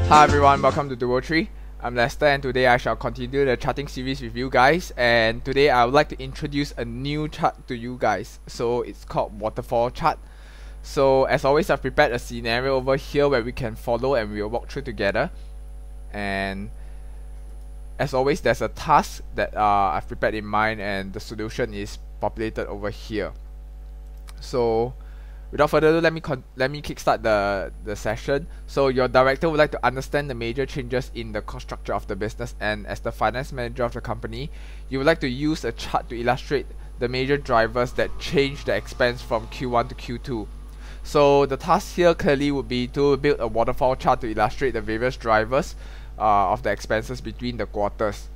Hi everyone, welcome to Duo 3. I'm Lester and today I shall continue the charting series with you guys, and today I would like to introduce a new chart to you guys. So it's called Waterfall chart. So as always, I've prepared a scenario over here where we can follow and we'll walk through together. And as always, there's a task that I've prepared in mind and the solution is populated over here. So without further ado, let me kickstart the session. So your director would like to understand the major changes in the cost structure of the business, and as the finance manager of the company, you would like to use a chart to illustrate the major drivers that change the expense from Q1 to Q2. So the task here clearly would be to build a waterfall chart to illustrate the various drivers of the expenses between the quarters.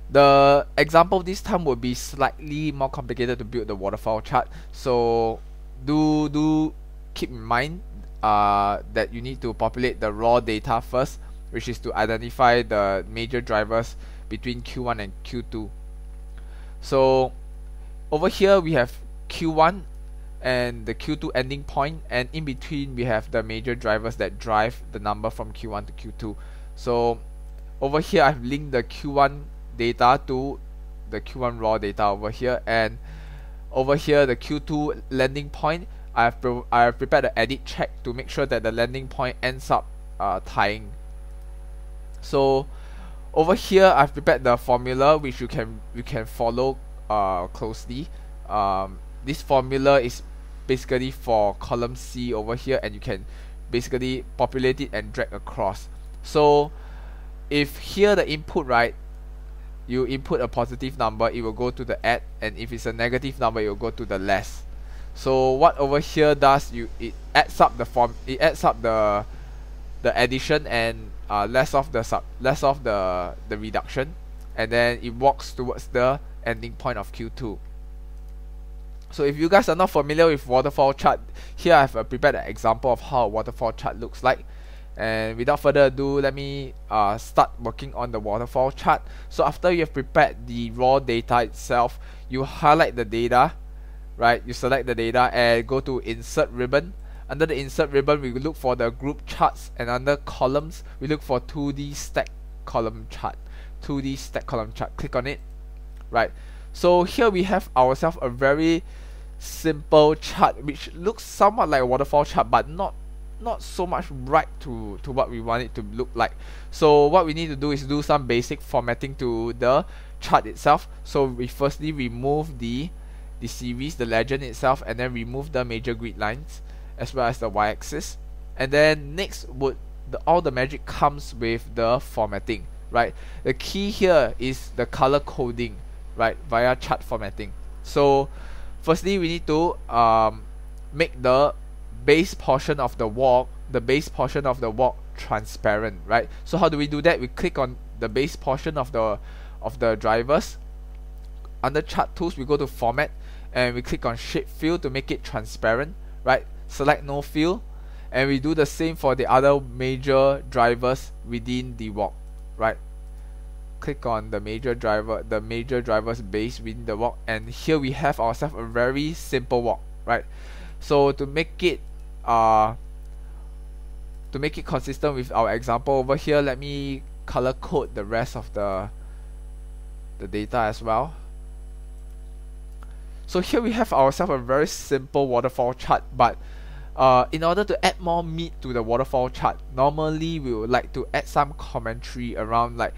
The example this time would be slightly more complicated to build the waterfall chart, so do keep in mind that you need to populate the raw data first, which is to identify the major drivers between Q1 and Q2. So over here we have Q1 and the Q2 ending point, and in between we have the major drivers that drive the number from Q1 to Q2. So over here I've linked the Q1 data to the Q1 raw data over here, and over here the Q2 landing point, I have prepared an edit check to make sure that the landing point ends up tying. So over here I've prepared the formula which you can follow closely. This formula is basically for column C over here, and you can basically populate it and drag across. So if here the input, right, you input a positive number, it will go to the add, and if it's a negative number, it will go to the less. So what over here does, it adds up the addition and less of the reduction, and then it walks towards the ending point of Q2. So if you guys are not familiar with waterfall chart, here I have prepared an example of how a waterfall chart looks like. And without further ado, let me start working on the waterfall chart. So after you have prepared the raw data itself, you highlight the data, right? You select the data and go to insert ribbon. Under the insert ribbon, we look for the group charts, and under columns, we look for 2D stack column chart. 2D stack column chart. Click on it, right? So here we have ourselves a very simple chart which looks somewhat like a waterfall chart, but not so much right to what we want it to look like. So what we need to do is do some basic formatting to the chart itself. So we firstly remove the series, the legend itself, and then remove the major grid lines as well as the y-axis. And then next all the magic comes with the formatting, right? The key here is the color coding, right, via chart formatting. So firstly we need to make the base portion of the walk transparent, right? So how do we do that? We click on the base portion of the drivers. Under chart tools, we go to format and we click on shape fill to make it transparent, right? Select no fill, and we do the same for the other major drivers within the walk, right? Click on the major driver's base within the walk, and here we have ourselves a very simple walk, right? So to make it consistent with our example over here, let me color code the rest of the data as well. So here we have ourselves a very simple waterfall chart, but in order to add more meat to the waterfall chart, normally we would like to add some commentary around, like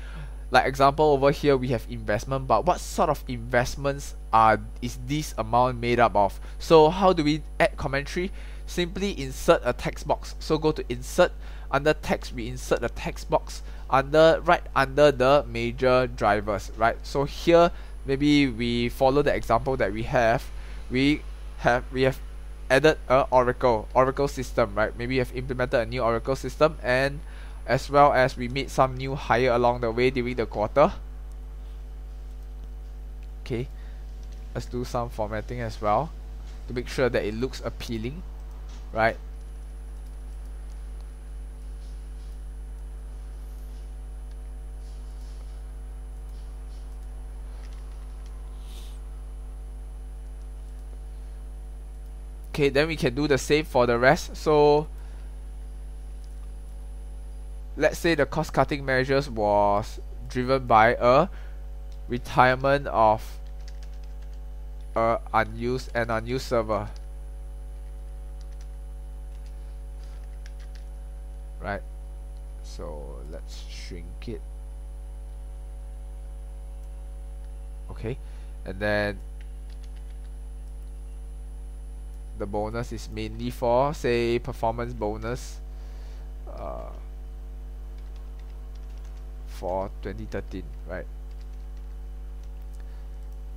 example over here we have investment, but what sort of investments is this amount made up of? So how do we add commentary? Simply insert a text box. So go to insert, under text we insert a text box right under the major drivers, right? So here maybe we follow the example that we have added a Oracle system, right? Maybe we have implemented a new Oracle system, and as well as we made some new hire along the way during the quarter. Okay, let's do some formatting as well to make sure that it looks appealing, right? Okay, then we can do the same for the rest. So let's say the cost cutting measures was driven by a retirement of an unused server, right? So let's shrink it. Okay, and then the bonus is mainly for, say, performance bonus for 2013, right?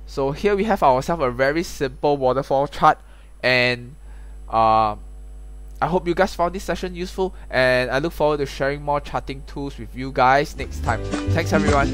So here we have ourselves a very simple waterfall chart, and I hope you guys found this session useful, and I look forward to sharing more charting tools with you guys next time. Thanks everyone.